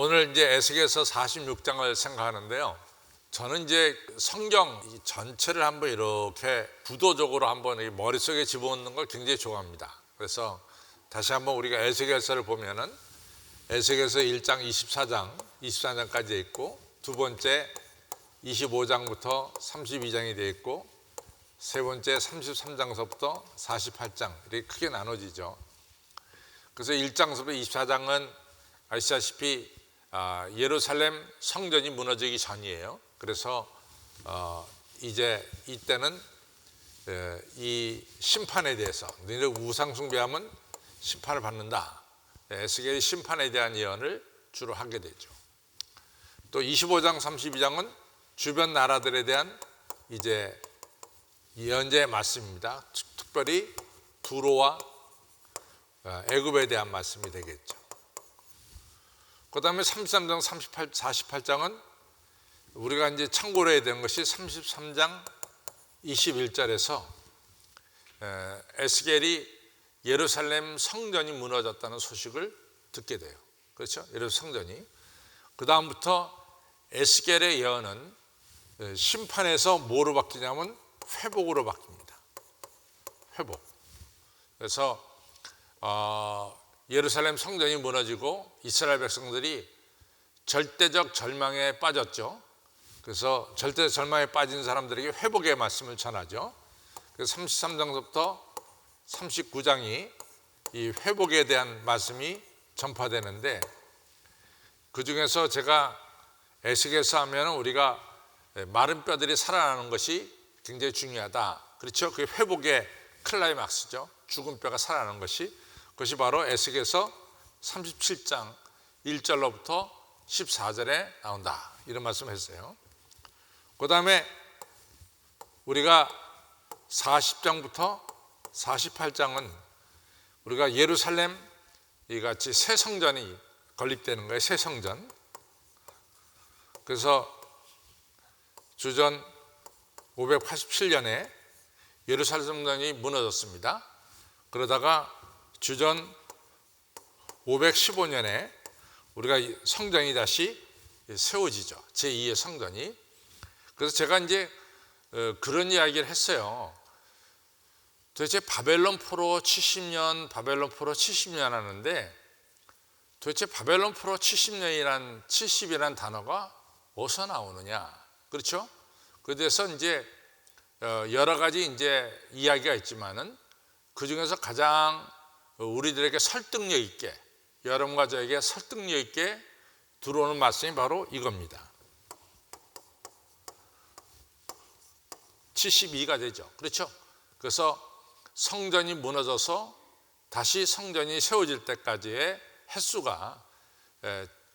오늘 이제 에스겔서 46장을 생각하는데요. 저는 이제 성경 전체를 한번 이렇게 구도적으로 한번 머릿속에 집어넣는 걸 굉장히 좋아합니다. 그래서 다시 한번 우리가 에스겔서를 보면은 에스겔서 1장 24장까지 있고, 두 번째 25장부터 32장이 되어 있고, 세 번째 33장서부터 48장 이렇게 크게 나눠지죠. 그래서 1장서부터 24장은 아시다시피 예루살렘 성전이 무너지기 전이에요. 그래서 이제 이때는 이 심판에 대해서, 너희들 우상 숭배하면 심판을 받는다, 에스겔이 심판에 대한 예언을 주로 하게 되죠. 또 25장 32장은 주변 나라들에 대한 이제 예언자의 말씀입니다. 특별히 두로와 애굽에 대한 말씀이 되겠죠. 그 다음에 33장 48장은 우리가 이제 참고로 해야 되는 것이 33장 21절에서 에스겔이 예루살렘 성전이 무너졌다는 소식을 듣게 돼요. 그렇죠? 예루살렘 성전이. 그 다음부터 에스겔의 예언은 심판에서 뭐로 바뀌냐면 회복으로 바뀝니다. 회복. 그래서 예루살렘 성전이 무너지고 이스라엘 백성들이 절대적 절망에 빠졌죠. 그래서 절대적 절망에 빠진 사람들에게 회복의 말씀을 전하죠. 그래서 33장부터 39장이 이 회복에 대한 말씀이 전파되는데, 그 중에서 제가 에스겔서 하면 우리가 마른 뼈들이 살아나는 것이 굉장히 중요하다. 그렇죠? 그게 회복의 클라이막스죠. 죽은 뼈가 살아나는 것이. 그것이 바로 에스겔서 37장 1절로부터 14절에 나온다, 이런 말씀을 했어요. 그 다음에 우리가 40장부터 48장은 우리가 예루살렘 이같이 새 성전이 건립되는 거예요. 새 성전. 그래서 주전 587년에 예루살렘 성전이 무너졌습니다. 그러다가 주전 515년에 우리가 성전이 다시 세워지죠. 제2의 성전이. 그래서 제가 이제 그런 이야기를 했어요. 도대체 바벨론 포로 70년 하는데, 도대체 바벨론 포로 70이라는 단어가 어디서 나오느냐. 그렇죠? 그래서 이제 여러 가지 이제 이야기가 있지만은 그 중에서 가장 우리들에게 설득력 있게, 여러분과 저에게 설득력 있게 들어오는 말씀이 바로 이겁니다. 72가 되죠. 그렇죠? 그래서 성전이 무너져서 다시 성전이 세워질 때까지의 횟수가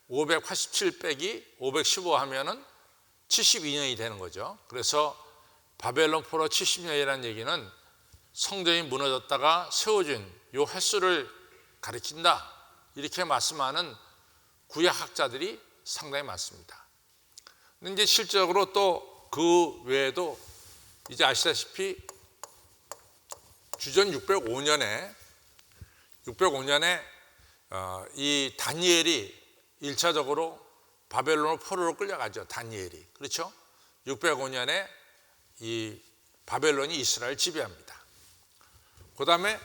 587 빼기 515 하면은 72년이 되는 거죠. 그래서 바벨론 포로 70년이라는 얘기는 성전이 무너졌다가 세워진 이 횟수를 가리킨다, 이렇게 말씀하는 구약학자들이 상당히 많습니다. 근데 이제 실질적으로 또 그 외에도 이제 아시다시피 주전 605년에 이 다니엘이 1차적으로 바벨론으로 포로로 끌려가죠. 다니엘이. 그렇죠? 605년에 이 바벨론이 이스라엘 지배합니다. 그 다음에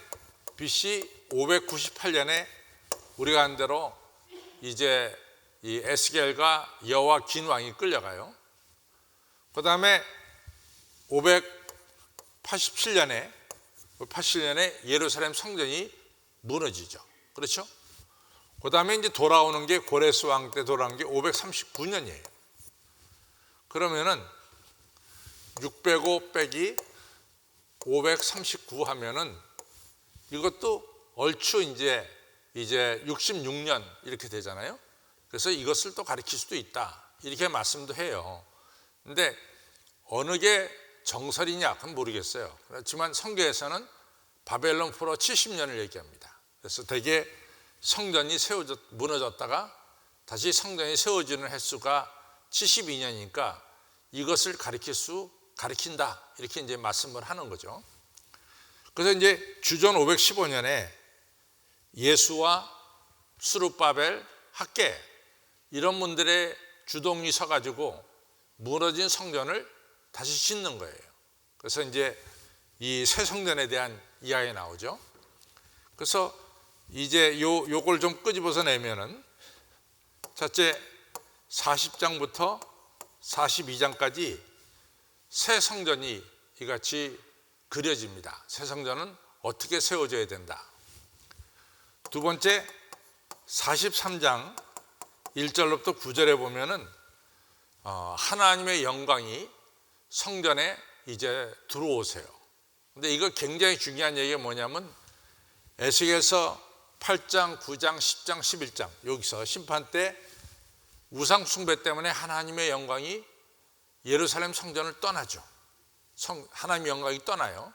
BC 598년에 우리가 한 대로 이제 이 에스겔과 여호와긴 왕이 끌려가요. 그 다음에 587년에 예루살렘 성전이 무너지죠. 그렇죠? 그 다음에 이제 돌아오는 게 고레스 왕 때 돌아온 게 539년이에요. 그러면은 605 빼기 539 하면은 이것도 얼추 이제 66년 이렇게 되잖아요. 그래서 이것을 또 가리킬 수도 있다, 이렇게 말씀도 해요. 근데 어느 게 정설이냐 그건 모르겠어요. 그렇지만 성경에서는 바벨론 포로 70년을 얘기합니다. 그래서 대개 성전이 무너졌다가 다시 성전이 세워지는 횟수가 72년이니까 이것을 가리킨다, 이렇게 이제 말씀을 하는 거죠. 그래서 이제 주전 515년에 예수와 수룹바벨, 학개 이런 분들의 주동이 서가지고 무너진 성전을 다시 짓는 거예요. 그래서 이제 이 새 성전에 대한 이야기가 나오죠. 그래서 이제 요걸 좀 끄집어서 내면은 첫째 40장부터 42장까지 새 성전이 이같이 그려집니다. 새 성전은 어떻게 세워져야 된다. 두 번째 43장 1절부터 9절에 보면은 하나님의 영광이 성전에 이제 들어오세요. 근데 이거 굉장히 중요한 얘기가 뭐냐면 에스겔서 8장, 9장, 10장, 11장 여기서 심판 때 우상 숭배 때문에 하나님의 영광이 예루살렘 성전을 떠나죠. 하나님의 영광이 떠나요.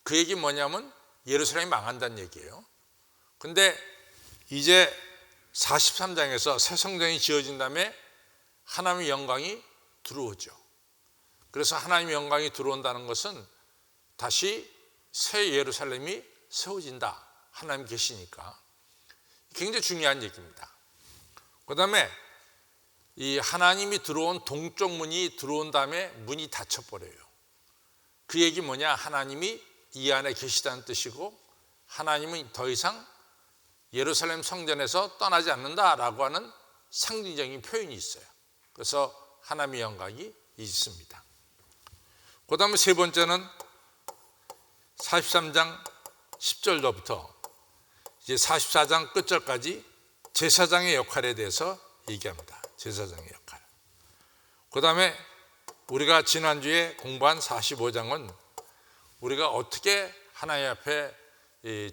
그 얘기 뭐냐면 예루살렘이 망한다는 얘기예요. 근데 이제 43장에서 새 성전이 지어진 다음에 하나님의 영광이 들어오죠. 그래서 하나님의 영광이 들어온다는 것은 다시 새 예루살렘이 세워진다. 하나님 계시니까. 굉장히 중요한 얘기입니다. 그 다음에 이 하나님이 들어온 동쪽 문이 들어온 다음에 문이 닫혀버려요. 그 얘기 뭐냐? 하나님이 이 안에 계시다는 뜻이고 하나님은 더 이상 예루살렘 성전에서 떠나지 않는다라고 하는 상징적인 표현이 있어요. 그래서 하나님의 영광이 있습니다. 그 다음에 세 번째는 43장 10절부터 이제 44장 끝절까지 제사장의 역할에 대해서 얘기합니다. 제사장의 역할. 그 다음에 우리가 지난주에 공부한 45장은 우리가 어떻게 하나님 앞에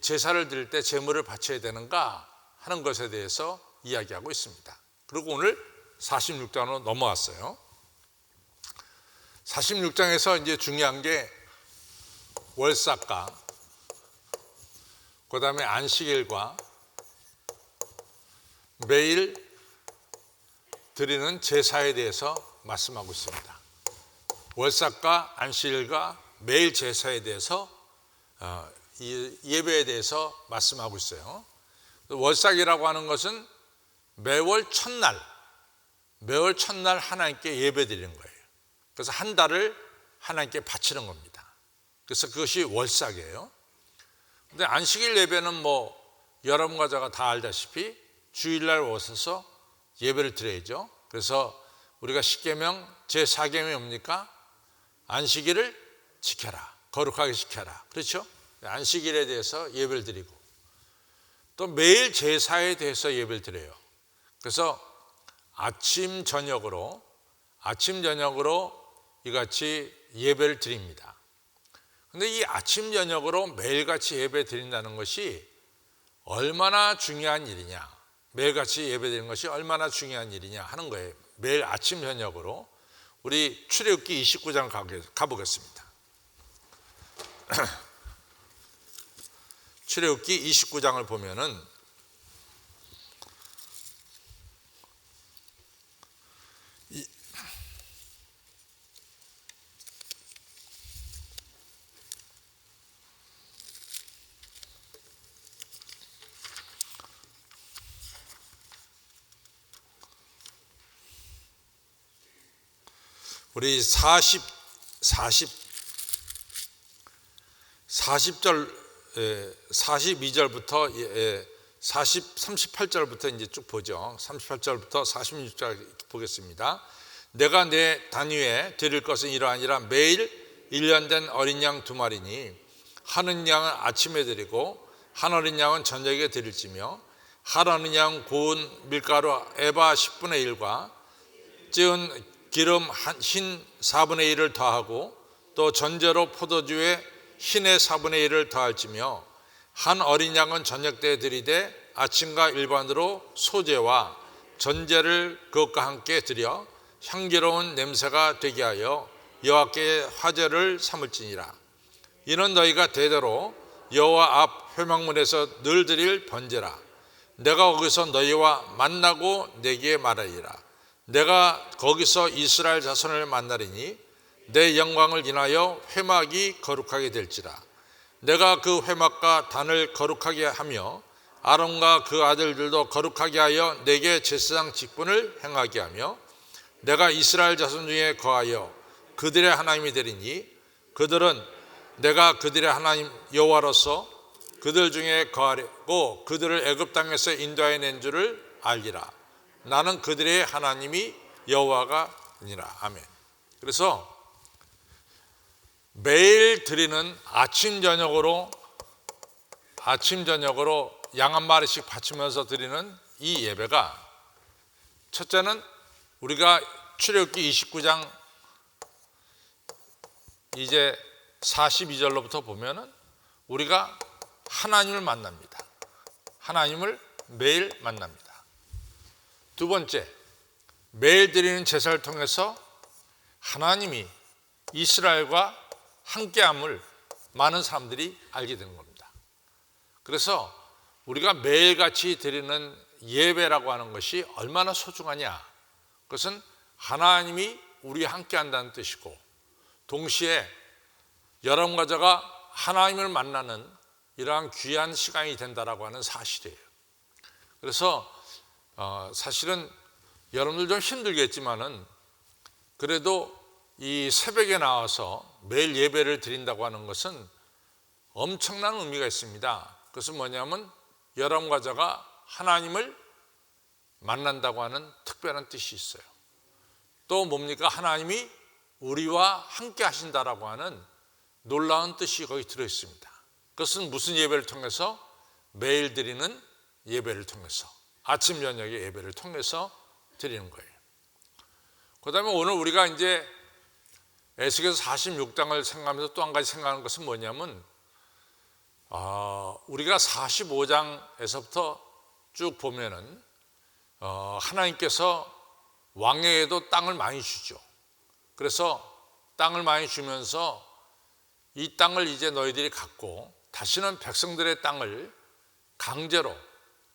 제사를 드릴 때 제물을 바쳐야 되는가 하는 것에 대해서 이야기하고 있습니다. 그리고 오늘 46장으로 넘어왔어요. 46장에서 이제 중요한 게 월삭과 그 다음에 안식일과 매일 드리는 제사에 대해서 말씀하고 있습니다. 월삭과 안식일과 매일 제사에 대해서 이 예배에 대해서 말씀하고 있어요. 월삭이라고 하는 것은 매월 첫날 하나님께 예배 드리는 거예요. 그래서 한 달을 하나님께 바치는 겁니다. 그래서 그것이 월삭이에요. 근데 안식일 예배는 뭐 여러분과 제가 다 알다시피 주일날 오셔서 예배를 드려야죠. 그래서 우리가 십계명 제4계명이 뭡니까? 안식일을 지켜라. 거룩하게 지켜라. 그렇죠? 안식일에 대해서 예배를 드리고 또 매일 제사에 대해서 예배를 드려요. 그래서 아침 저녁으로 이같이 예배를 드립니다. 근데 이 아침 저녁으로 매일같이 예배 드린다는 것이 얼마나 중요한 일이냐, 매일같이 예배 드리는 것이 얼마나 중요한 일이냐 하는 거예요. 매일 아침 저녁으로 우리 출애굽기 29장 가보겠습니다. 출애굽기 29장을 보면은 우리 40절 42절부터 38절부터 이제 쭉 보죠. 38절부터 46절 보겠습니다. 내가 내 단위에 드릴 것은 이러하니라. 매일 1년 된 어린 양 2마리니 한 어린 양은 아침에 드리고 한 어린 양은 저녁에 드릴지며 한 어린 양은 고운 밀가루 에바 10분의 1과 찌은 기름 흰 4분의 1을 더하고 또 전제로 포도주에 흰의 4분의 1을 더할지며 한 어린 양은 저녁 때 드리되 아침과 일반으로 소제와 전제를 그것과 함께 드려 향기로운 냄새가 되게 하여 여호와께 화제를 삼을지니라. 이는 너희가 대대로 여호와 앞 회막문에서 늘 드릴 번제라. 내가 거기서 너희와 만나고 내게 말하리라. 내가 거기서 이스라엘 자손을 만나리니 내 영광을 인하여 회막이 거룩하게 될지라. 내가 그 회막과 단을 거룩하게 하며 아론과 그 아들들도 거룩하게 하여 내게 제사장 직분을 행하게 하며 내가 이스라엘 자손 중에 거하여 그들의 하나님이 되리니 그들은 내가 그들의 하나님 여호와로서 그들 중에 거하고 그들을 애굽 땅에서 인도하여 낸 줄을 알리라. 나는 그들의 하나님이 여호와가 아니라. 아멘. 그래서 매일 드리는 아침 저녁으로 양 한 마리씩 바치면서 드리는 이 예배가, 첫째는 우리가 출애굽기 29장 이제 42절로부터 보면은 우리가 하나님을 만납니다. 하나님을 매일 만납니다. 두 번째, 매일 드리는 제사를 통해서 하나님이 이스라엘과 함께함을 많은 사람들이 알게 되는 겁니다. 그래서 우리가 매일같이 드리는 예배라고 하는 것이 얼마나 소중하냐, 그것은 하나님이 우리와 함께한다는 뜻이고 동시에 여러분과 저가 하나님을 만나는 이러한 귀한 시간이 된다라고 하는 사실이에요. 그래서 사실은 여러분들 좀 힘들겠지만은 그래도 이 새벽에 나와서 매일 예배를 드린다고 하는 것은 엄청난 의미가 있습니다. 그것은 뭐냐면 여러분과 저가 하나님을 만난다고 하는 특별한 뜻이 있어요. 또 뭡니까? 하나님이 우리와 함께 하신다라고 하는 놀라운 뜻이 거기 들어있습니다. 그것은 무슨 예배를 통해서? 매일 드리는 예배를 통해서, 아침 저녁의 예배를 통해서 드리는 거예요. 그 다음에 오늘 우리가 이제 에스겔서 46장을 생각하면서 또 한 가지 생각하는 것은 뭐냐면 우리가 45장에서부터 쭉 보면은 하나님께서 왕에게도 땅을 많이 주죠. 그래서 땅을 많이 주면서 이 땅을 이제 너희들이 갖고 다시는 백성들의 땅을 강제로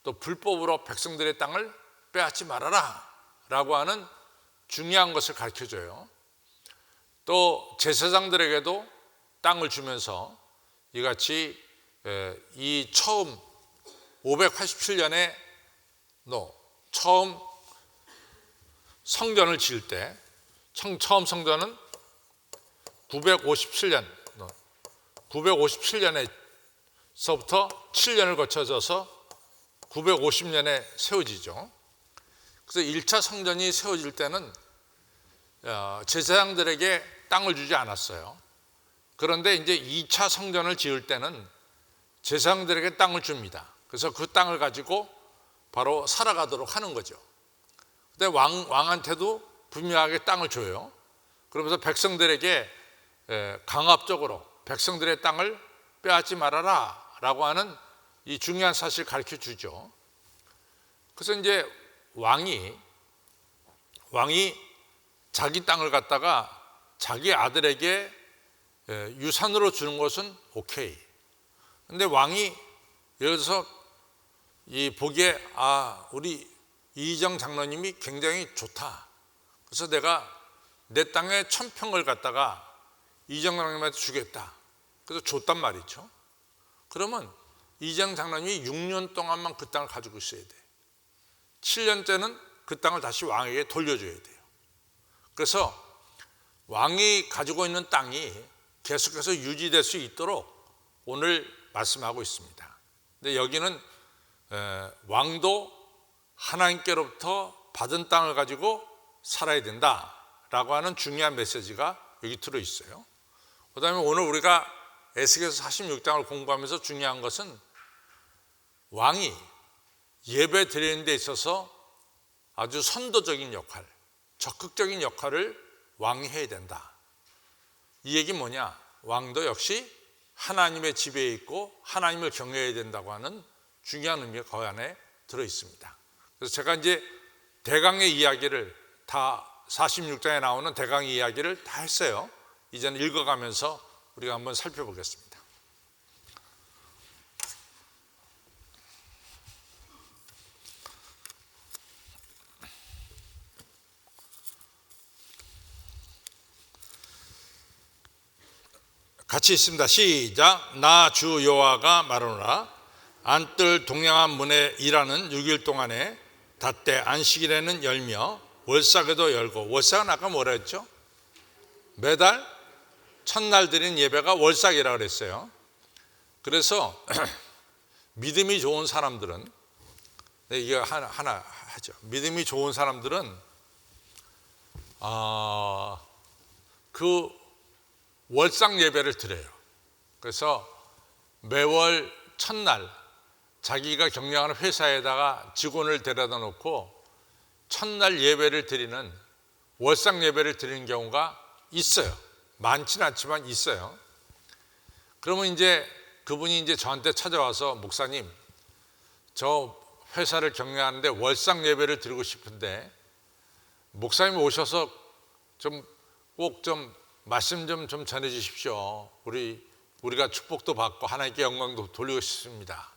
또 불법으로 백성들의 땅을 빼앗지 말아라 라고 하는 중요한 것을 가르쳐줘요. 또 제사장들에게도 땅을 주면서 이같이 이 처음 587년에 처음 성전을 지을 때, 처음 성전은 957년에서부터 7년을 거쳐져서 950년에 세워지죠. 그래서 1차 성전이 세워질 때는 제사장들에게 땅을 주지 않았어요. 그런데 이제 2차 성전을 지을 때는 제사장들에게 땅을 줍니다. 그래서 그 땅을 가지고 바로 살아가도록 하는 거죠. 근데 왕한테도 분명하게 땅을 줘요. 그러면서 백성들에게 강압적으로 백성들의 땅을 빼앗지 말아라 라고 하는 이 중요한 사실을 가르쳐 주죠. 그래서 이제 왕이 자기 땅을 갖다가 자기 아들에게 유산으로 주는 것은 오케이. 근데 왕이 예를 들어서 보기에 우리 이희정 장로님이 굉장히 좋다. 그래서 내가 내 땅에 1000평을 갖다가 이희정 장로님한테 주겠다. 그래서 줬단 말이죠. 그러면 이희정 장로님이 6년 동안만 그 땅을 가지고 있어야 돼. 7년째는 그 땅을 다시 왕에게 돌려줘야 돼요. 그래서 왕이 가지고 있는 땅이 계속해서 유지될 수 있도록 오늘 말씀하고 있습니다. 근데 여기는 왕도 하나님께로부터 받은 땅을 가지고 살아야 된다라고 하는 중요한 메시지가 여기 들어있어요. 그 다음에 오늘 우리가 에스겔서 46장을 공부하면서 중요한 것은 왕이 예배 드리는 데 있어서 아주 선도적인 역할, 적극적인 역할을 왕이 해야 된다. 이 얘기는 뭐냐? 왕도 역시 하나님의 지배에 있고 하나님을 경외해야 된다고 하는 중요한 의미가 그 안에 들어있습니다. 그래서 제가 이제 대강의 이야기를 다 46장에 나오는 대강의 이야기를 다 했어요. 이제는 읽어가면서 우리가 한번 살펴보겠습니다. 같이 있습니다. 시작. 나 주 여호와가 말하노라. 안뜰 동양한 문에 일하는 6일 동안에 닷대 안식일에는 열며 월삭에도 열고, 월삭은 아까 뭐라 했죠? 매달 첫날 드린 예배가 월삭이라고 그랬어요. 그래서 믿음이 좋은 사람들은, 이게 하나 하죠. 믿음이 좋은 사람들은 그 월삭 예배를 드려요. 그래서 매월 첫날 자기가 경영하는 회사에다가 직원을 데려다 놓고 첫날 예배를 드리는, 월삭 예배를 드리는 경우가 있어요. 많지는 않지만 있어요. 그러면 이제 그분이 이제 저한테 찾아와서, 목사님, 저 회사를 경영하는데 월삭 예배를 드리고 싶은데 목사님 오셔서 꼭 좀 말씀 좀 전해 주십시오. 우리가 축복도 받고 하나님께 영광도 돌리고 싶습니다.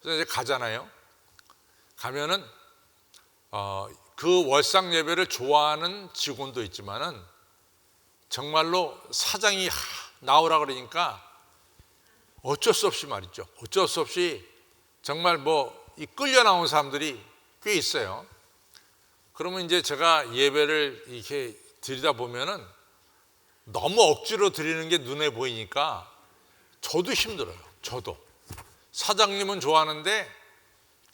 그래서 이제 가잖아요. 가면은 그 월삭 예배를 좋아하는 직원도 있지만은 정말로 사장이 나오라 그러니까 어쩔 수 없이 말이죠. 어쩔 수 없이 정말 끌려 나온 사람들이 꽤 있어요. 그러면 이제 제가 예배를 이렇게 드리다 보면은 너무 억지로 드리는 게 눈에 보이니까 저도 힘들어요. 저도. 사장님은 좋아하는데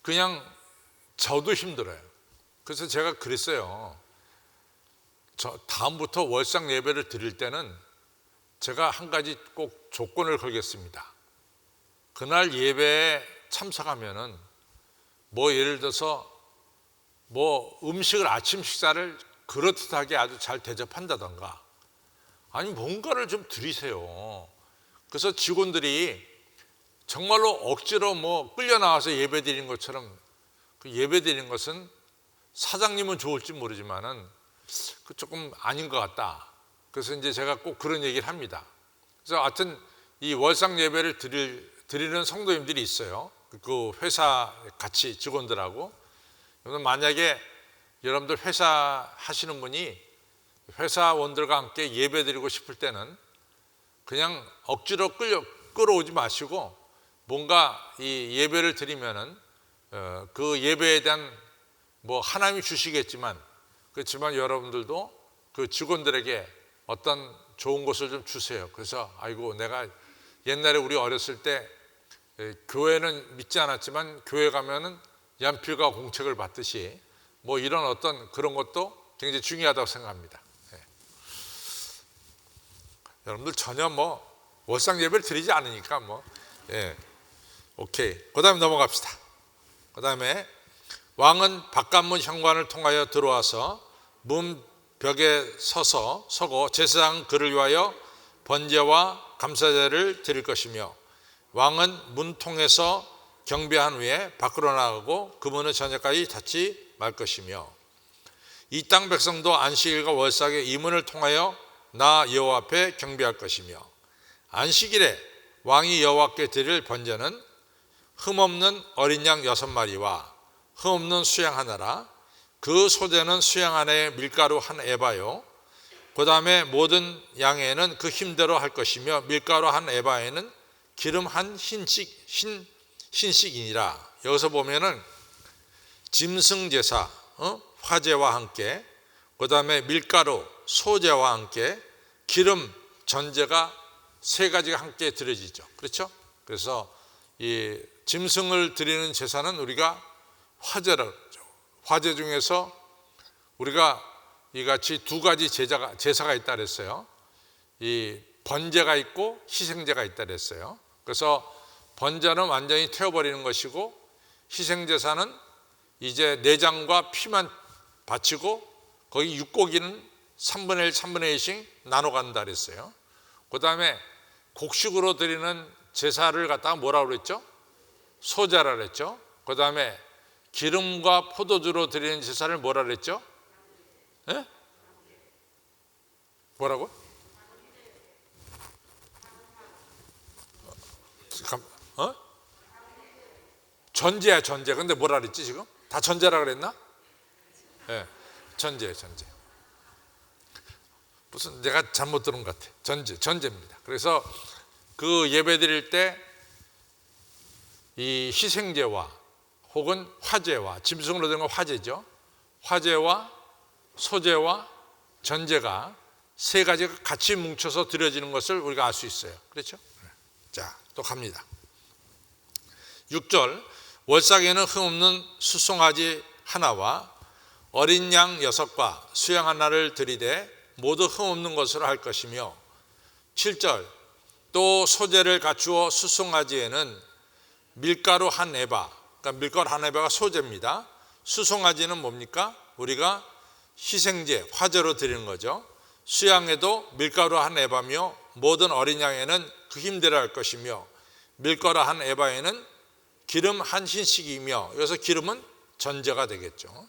그냥 저도 힘들어요. 그래서 제가 그랬어요. 다음부터 월삭 예배를 드릴 때는 제가 한 가지 꼭 조건을 걸겠습니다. 그날 예배에 참석하면은 예를 들어서 음식을, 아침 식사를 그렇듯하게 아주 잘 대접한다던가, 아니 뭔가를 좀 드리세요. 그래서 직원들이 정말로 억지로 끌려 나와서 예배 드리는 것처럼, 그 예배 드리는 것은 사장님은 좋을지 모르지만은 그 조금 아닌 것 같다. 그래서 이제 제가 꼭 그런 얘기를 합니다. 그래서 하여튼 이 월삭 예배를 드리는 성도님들이 있어요. 그 회사 같이 직원들하고. 만약에 여러분들 회사 하시는 분이 회사원들과 함께 예배 드리고 싶을 때는 그냥 억지로 끌어오지 마시고, 뭔가 이 예배를 드리면은 그 예배에 대한 하나님이 주시겠지만, 그렇지만 여러분들도 그 직원들에게 어떤 좋은 것을 좀 주세요. 그래서 아이고, 내가 옛날에 우리 어렸을 때 교회는 믿지 않았지만 교회 가면은 연필과 공책을 받듯이 이런 어떤 그런 것도 굉장히 중요하다고 생각합니다. 여러분들 전혀 월삭 예배를 드리지 않으니까 오케이. 그 다음에 넘어갑시다. 그 다음에 왕은 바깥문 현관을 통하여 들어와서 문 벽에 서고 제사장 그를 위하여 번제와 감사제를 드릴 것이며, 왕은 문통에서 경배한 후에 밖으로 나가고 그 문을 저녁까지 닫지 말 것이며, 이 땅 백성도 안식일과 월삭에 이 문을 통하여 나 여호와 앞에 경배할 것이며, 안식일에 왕이 여호와께 드릴 번제는 흠없는 어린 양 6마리와 흠없는 수양 하나라. 그 소재는 수양 하나에 밀가루 한 에바요. 그 다음에 모든 양에는 그 힘대로 할 것이며, 밀가루 한 에바에는 기름 한 흰씩이니라. 여기서 보면은 짐승 제사, 화제와 함께, 그 다음에 밀가루, 소제와 함께, 기름, 전제가 세 가지가 함께 드려지죠. 그렇죠? 그래서 이 짐승을 드리는 제사는 우리가 화제라고 그러죠. 화제 중에서 우리가 이같이 두 가지 제사가 있다 그랬어요. 이 번제가 있고 희생제가 있다 그랬어요. 그래서 번제는 완전히 태워버리는 것이고, 희생제사는 이제 내장과 피만 바치고 거기 육고기는 3분의 1, 3분의 1씩 나눠 간다 그랬어요. 그 다음에 곡식으로 드리는 제사를 갖다가 뭐라고 그랬죠? 소제라 그랬죠. 그 다음에 기름과 포도주로 드리는 제사를 뭐라 그랬죠? 예? 뭐라고? 전제야, 전제. 근데 뭐라 그랬지 지금? 다 전제라 그랬나? 예, 전제. 무슨 내가 잘못 들은 것 같아. 전제입니다. 그래서 그 예배 드릴 때 이 희생제와 혹은 화제와, 짐승으로 된 건 화제죠. 화제와 소제와 전제가 세 가지가 같이 뭉쳐서 드려지는 것을 우리가 알 수 있어요. 그렇죠? 자, 또 갑니다. 6절, 월삭에는 흠없는 수송아지 하나와 어린 양 6과 수양 하나를 드리되 모두 흠없는 것으로 할 것이며, 7절, 또 소제를 갖추어 수송아지에는 밀가루 한 에바, 그러니까 밀가루 한 에바가 소제입니다. 수송아지는 뭡니까? 우리가 희생제, 화제로 드리는 거죠. 수양에도 밀가루 한 에바며 모든 어린 양에는 그 힘대로 할 것이며, 밀가루 한 에바에는 기름 한 흰씩이며, 여기서 기름은 전제가 되겠죠.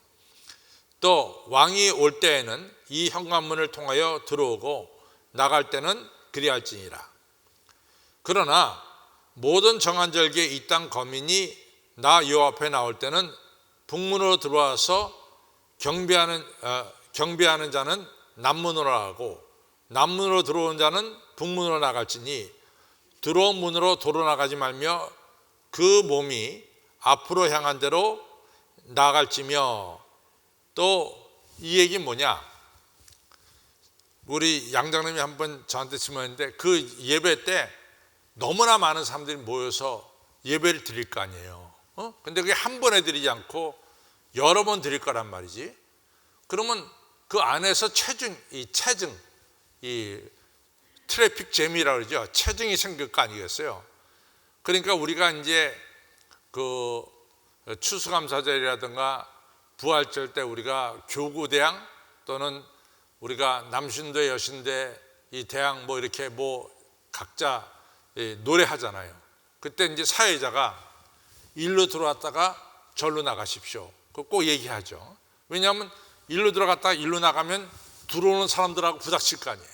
또 왕이 올 때에는 이 현관문을 통하여 들어오고 나갈 때는 그리할지니라. 그러나 모든 정한 절기에 이 땅 거민이 나 여호와 앞에 나올 때는 북문으로 들어와서 경배하는 자는 남문으로 나가고 남문으로 들어온 자는 북문으로 나갈지니 들어온 문으로 도로 나가지 말며 그 몸이 앞으로 향한 대로 나갈지며. 또 이 얘기 뭐냐? 우리 양장님이 한번 저한테 질문했는데, 그 예배 때 너무나 많은 사람들이 모여서 예배를 드릴 거 아니에요. 근데 그게 한 번에 드리지 않고 여러 번 드릴 거란 말이지. 그러면 그 안에서 이 트래픽 잼이라고 그러죠. 체증이 생길 거 아니겠어요? 그러니까 우리가 이제 그 추수감사절이라든가 부활절 때 우리가 교구대항 또는 우리가 남신대, 여신대, 이 대항 뭐 이렇게 뭐 각자 노래하잖아요. 그때 이제 사회자가 일로 들어왔다가 절로 나가십시오. 그거 꼭 얘기하죠. 왜냐하면 일로 들어갔다가 일로 나가면 들어오는 사람들하고 부닥칠 거 아니에요.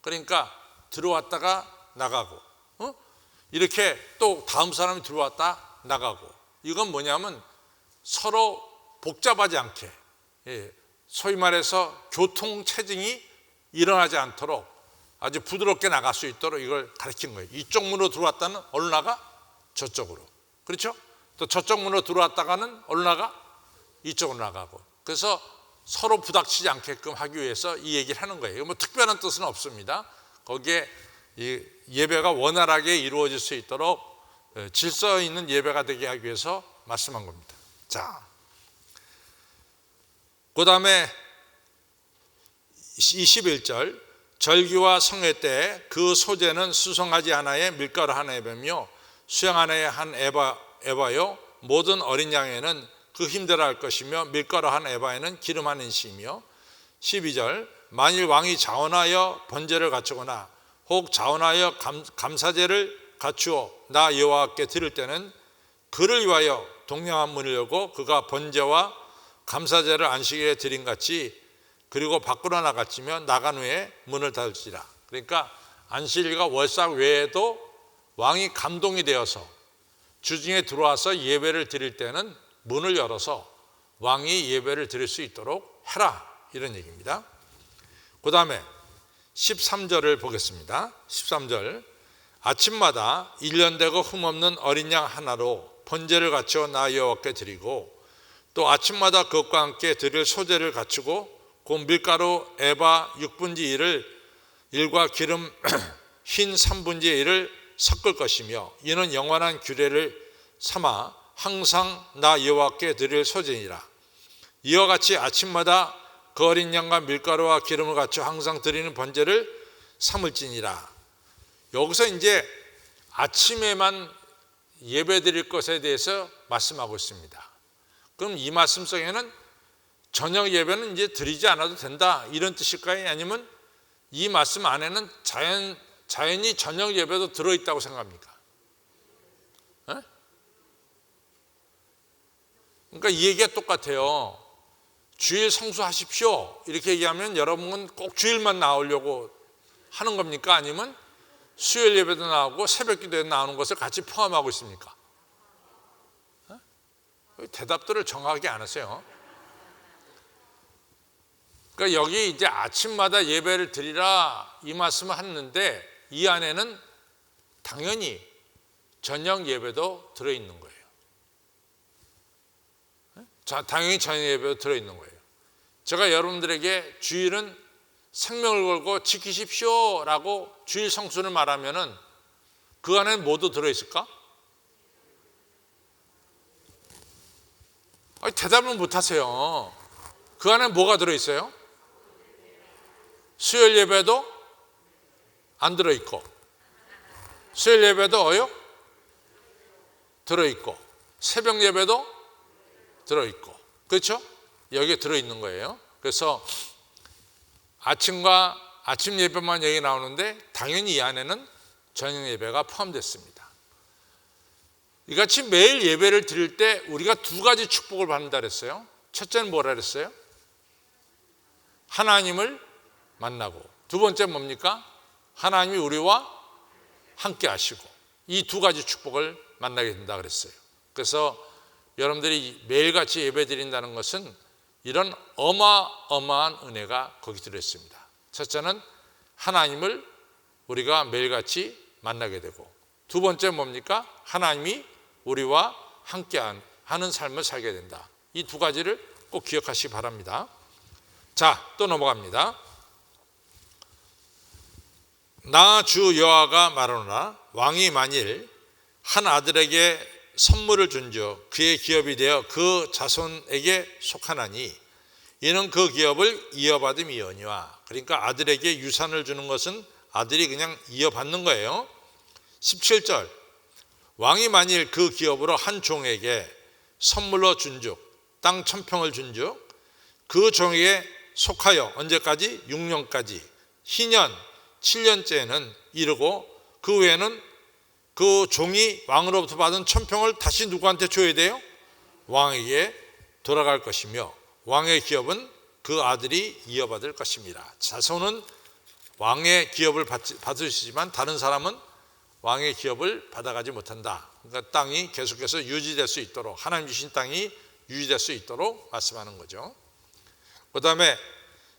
그러니까 들어왔다가 나가고, 이렇게 또 다음 사람이 들어왔다 나가고. 이건 뭐냐면 서로 복잡하지 않게, 소위 말해서 교통체증이 일어나지 않도록 아주 부드럽게 나갈 수 있도록 이걸 가르친 거예요. 이쪽 문으로 들어왔다는 어디로 나가? 저쪽으로. 그렇죠? 또 저쪽 문으로 들어왔다가는 어디로 나가? 이쪽으로 나가고. 그래서 서로 부닥치지 않게끔 하기 위해서 이 얘기를 하는 거예요. 뭐 특별한 뜻은 없습니다. 거기에 이 예배가 원활하게 이루어질 수 있도록 질서 있는 예배가 되게 하기 위해서 말씀한 겁니다. 자, 그 다음에 21절, 절기와 성회 때 그 소제는 수송아지 하나에 밀가루 한 에바며 수양 하나에 한 에바요 모든 어린 양에는 그 힘대로 할 것이며 밀가루 한 에바에는 기름 한 인시이며. 12절, 만일 왕이 자원하여 번제를 갖추거나 혹 자원하여 감사제를 갖추어 나 여호와께 드릴 때는 그를 위하여 동량한 문을 열고 그가 번제와 감사제를 안식일에 드린 같이 그리고 밖으로 나갔지면 나간 후에 문을 닫을지라. 그러니까 안식일과 월삭 외에도 왕이 감동이 되어서 주중에 들어와서 예배를 드릴 때는 문을 열어서 왕이 예배를 드릴 수 있도록 해라, 이런 얘기입니다. 그 다음에 13절을 보겠습니다. 13절, 아침마다 1년 되고 흠없는 어린 양 하나로 번제를 갖추어 나 여호와께 드리고 또 아침마다 그것과 함께 드릴 소제를 갖추고 그 밀가루 에바 6분의 1을 1과 기름 흰 3분의 1을 섞을 것이며 이는 영원한 규례를 삼아 항상 나 여호와께 드릴 소제니라. 이와 같이 아침마다 그 어린 양과 밀가루와 기름을 갖추어 항상 드리는 번제를 삼을지니라. 여기서 이제 아침에만 예배 드릴 것에 대해서 말씀하고 있습니다. 그럼 이 말씀 속에는 저녁 예배는 이제 드리지 않아도 된다, 이런 뜻일까요? 아니면 이 말씀 안에는 자연히 저녁 예배도 들어있다고 생각합니까? 그러니까 이 얘기가 똑같아요. 주일 성수하십시오 이렇게 얘기하면 여러분은 꼭 주일만 나오려고 하는 겁니까? 아니면 수요일 예배도 나오고 새벽 기도에 나오는 것을 같이 포함하고 있습니까? 대답들을 정확하게 안 하세요. 그러니까 여기 이제 아침마다 예배를 드리라 이 말씀을 했는데 이 안에는 당연히 저녁 예배도 들어있는 거예요. 자, 당연히 저녁 예배도 들어있는 거예요. 제가 여러분들에게 주일은 생명을 걸고 지키십시오 라고 주일 성수를 말하면은 그 안에 뭐도 들어있을까? 아니, 대답을 못 하세요. 그 안에 뭐가 들어있어요? 수요일 예배도 안 들어있고, 수요일 예배도 들어있고, 새벽 예배도 들어있고, 그렇죠? 여기에 들어있는 거예요. 그래서 아침 예배만 여기 나오는데 당연히 이 안에는 저녁 예배가 포함됐습니다. 이같이 매일 예배를 드릴 때 우리가 두 가지 축복을 받는다 그랬어요. 첫째는 뭐라 그랬어요? 하나님을 만나고, 두 번째 뭡니까? 하나님이 우리와 함께 하시고, 이 두 가지 축복을 만나게 된다 그랬어요. 그래서 여러분들이 매일같이 예배 드린다는 것은 이런 어마어마한 은혜가 거기 들어있습니다. 첫째는 하나님을 우리가 매일같이 만나게 되고, 두 번째 뭡니까? 하나님이 우리와 함께 하는 삶을 살게 된다. 이 두 가지를 꼭 기억하시기 바랍니다. 자, 또 넘어갑니다. 나 주 여호와가 말하노라. 왕이 만일 한 아들에게 선물을 준즉 그의 기업이 되어 그 자손에게 속하나니 이는 그 기업을 이어받음이오니와. 그러니까 아들에게 유산을 주는 것은 아들이 그냥 이어받는 거예요. 17절, 왕이 만일 그 기업으로 한 종에게 선물로 준즉 땅 1000평을 준즉 그 종에게 속하여 언제까지? 6년까지, 희년 7년째에는 이르고 그 후에는 그 종이 왕으로부터 받은 1000평을 다시 누구한테 줘야 돼요? 왕에게 돌아갈 것이며 왕의 기업은 그 아들이 이어받을 것입니다. 자손은 왕의 기업을 받으시지만 다른 사람은 왕의 기업을 받아가지 못한다. 그러니까 땅이 계속해서 유지될 수 있도록, 하나님 주신 땅이 유지될 수 있도록 말씀하는 거죠. 그 다음에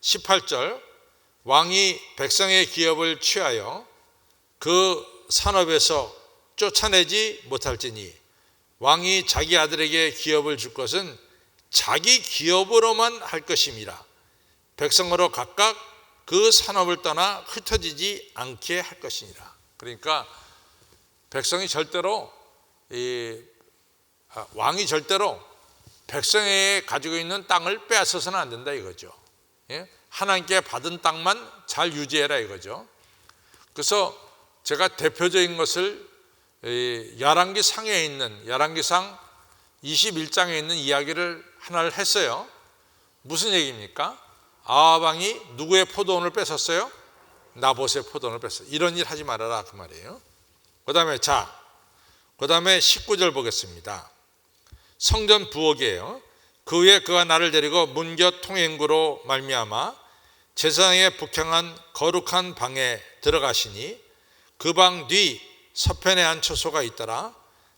18절, 왕이 백성의 기업을 취하여 그 산업에서 쫓아내지 못할지니 왕이 자기 아들에게 기업을 줄 것은 자기 기업으로만 할 것임이라. 백성으로 각각 그 산업을 떠나 흩어지지 않게 할 것이니라. 그러니까 백성이 절대로 왕이 절대로 백성이 가지고 있는 땅을 빼앗아서는 안 된다 이거죠. 하나님께 받은 땅만 잘 유지해라 이거죠. 그래서 제가 대표적인 것을 열왕기상에 있는, 열왕기상 21장에 있는 이야기를 하나를 했어요. 무슨 얘기입니까? 아합 왕이 누구의 포도원을 뺏었어요? 나봇의 포도원을 뺏었어요. 이런 일 하지 말아라 그 말이에요. 그 다음에 19절 보겠습니다. 성전 부엌이에요. 그 후에 그가 나를 데리고 문곁 통행구로 말미암아 제사장의 북향한 거룩한 방에 들어가시니 그 방 뒤 서편에 한 처소가 있더라.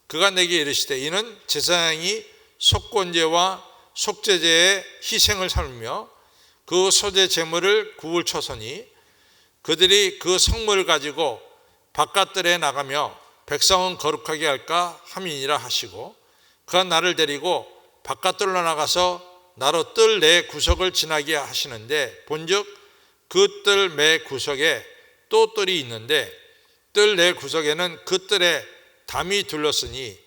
그가 내게 이르시되 이는 제사장이 속건제와 속죄제의 희생을 삼으며 그 소재 제물을 구울 처소니 그들이 그 성물을 가지고 바깥들에 나가며 백성은 거룩하게 할까 함이니라 하시고, 그가 나를 데리고 바깥들로 나가서 나로 뜰 내 구석을 지나게 하시는데 본즉 그 뜰 매 구석에 또 뜰이 있는데 뜰 내 구석에는 그 뜰에 담이 둘렀으니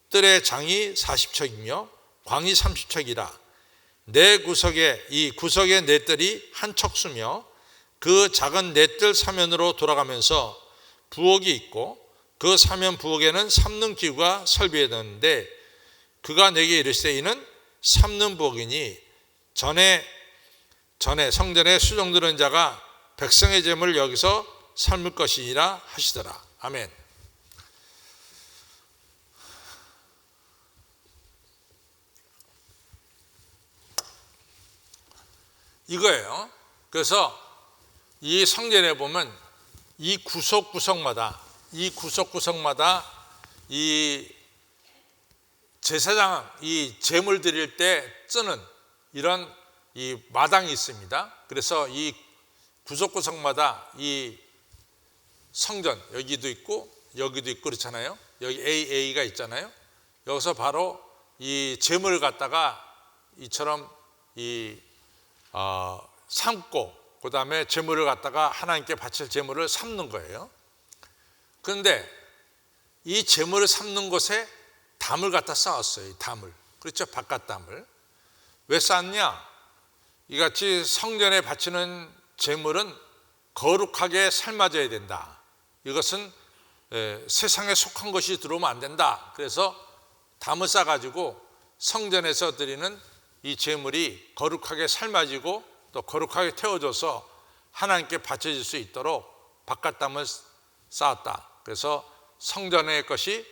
뜰의 장이 40척이며 광이 30척이라. 네 구석에 이 구석의 네 뜰이 한 척수며 그 작은 네 뜰 사면으로 돌아가면서 부엌이 있고 그 사면 부엌에는 삶는 기구가 설비되었는데 그가 내게 이르시되 이는 삶는 부엌이니 전에 성전에 수종드는 자가 백성의 제물을 여기서 삶을 것이니라 하시더라. 아멘. 이거예요. 그래서 이 성전에 보면 이 구석구석마다 이 제사장 이 제물 드릴 때 쓰는 이런 이 마당이 있습니다. 그래서 이 구석구석마다 이 성전 여기도 있고 여기도 있고 그렇잖아요. 여기 AA가 있잖아요. 여기서 바로 이 제물을 갖다가 이처럼 삶고 그 다음에 제물을 갖다가 하나님께 바칠 제물을 삶는 거예요. 그런데 이 제물을 삶는 곳에 담을 갖다 쌓았어요. 이 담을. 그렇죠? 바깥담을. 왜 쌓았냐? 이같이 성전에 바치는 제물은 거룩하게 삶아져야 된다. 이것은 세상에 속한 것이 들어오면 안 된다. 그래서 담을 쌓아가지고 성전에서 드리는 이 제물이 거룩하게 삶아지고 또 거룩하게 태워져서 하나님께 바쳐질 수 있도록 바깥담을 쌓았다. 그래서 성전의 것이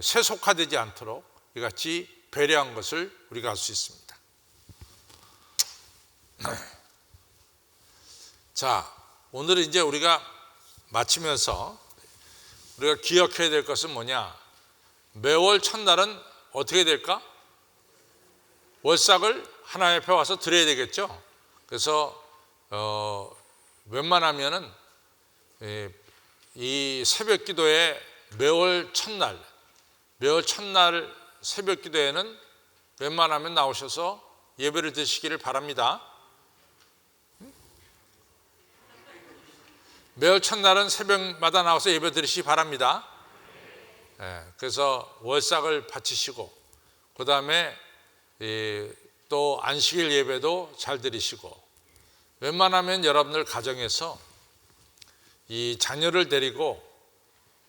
세속화되지 않도록 이같이 배려한 것을 우리가 알 수 있습니다. 자, 오늘은 이제 우리가 마치면서 우리가 기억해야 될 것은 뭐냐? 매월 첫날은 어떻게 될까? 월삭을 하나님 앞에 와서 드려야 되겠죠. 그래서 웬만하면은 이 새벽 기도에 매월 첫날 새벽 기도에는 웬만하면 나오셔서 예배를 드시기를 바랍니다. 매월 첫날은 새벽마다 나와서 예배 드리시기 바랍니다. 그래서 월삭을 바치시고 그 다음에 또 안식일 예배도 잘 드리시고 웬만하면 여러분들 가정에서 이 자녀를 데리고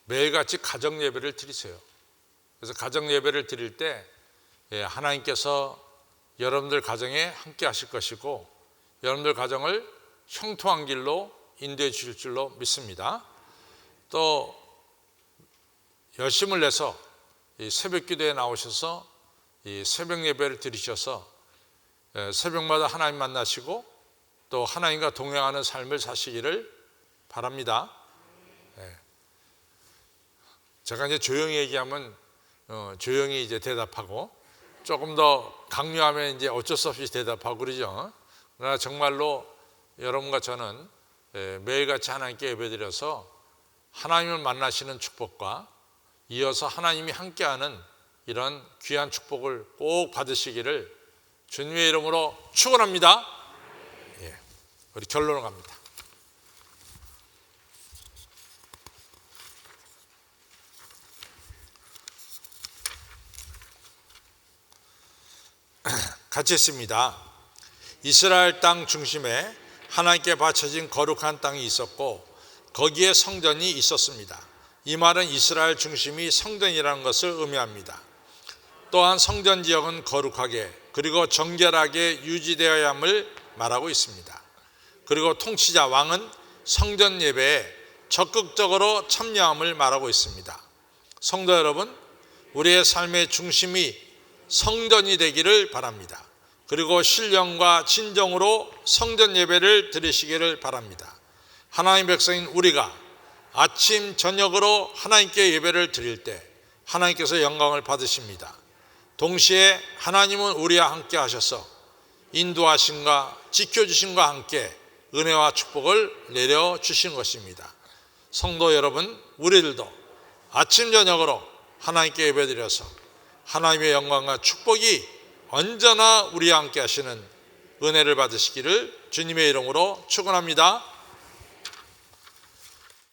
매일같이 가정 예배를 드리세요. 그래서 가정 예배를 드릴 때 하나님께서 여러분들 가정에 함께 하실 것이고 여러분들 가정을 형통한 길로 인도해 주실 줄로 믿습니다. 또 열심을 내서 이 새벽 기도에 나오셔서 이 새벽 예배를 드리셔서 새벽마다 하나님 만나시고 또 하나님과 동행하는 삶을 사시기를 바랍니다. 제가 이제 조용히 얘기하면 조용히 이제 대답하고 조금 더 강요하면 이제 어쩔 수 없이 대답하고 그러죠. 그러나 정말로 여러분과 저는 매일같이 하나님께 예배드려서 하나님을 만나시는 축복과 이어서 하나님이 함께하는 이런 귀한 축복을 꼭 받으시기를 주님의 이름으로 축원합니다. 우리 결론으로 갑니다. 같이 했습니다. 이스라엘 땅 중심에 하나님께 바쳐진 거룩한 땅이 있었고 거기에 성전이 있었습니다. 이 말은 이스라엘 중심이 성전이라는 것을 의미합니다. 또한 성전 지역은 거룩하게 그리고 정결하게 유지되어야 함을 말하고 있습니다. 그리고 통치자 왕은 성전 예배에 적극적으로 참여함을 말하고 있습니다. 성도 여러분, 우리의 삶의 중심이 성전이 되기를 바랍니다. 그리고 신령과 진정으로 성전 예배를 드리시기를 바랍니다. 하나님 백성인 우리가 아침 저녁으로 하나님께 예배를 드릴 때 하나님께서 영광을 받으십니다. 동시에 하나님은 우리와 함께 하셔서 인도하심과 지켜주심과 함께 은혜와 축복을 내려주신 것입니다. 성도 여러분, 우리들도 아침 저녁으로 하나님께 예배드려서 하나님의 영광과 축복이 언제나 우리와 함께 하시는 은혜를 받으시기를 주님의 이름으로 축원합니다.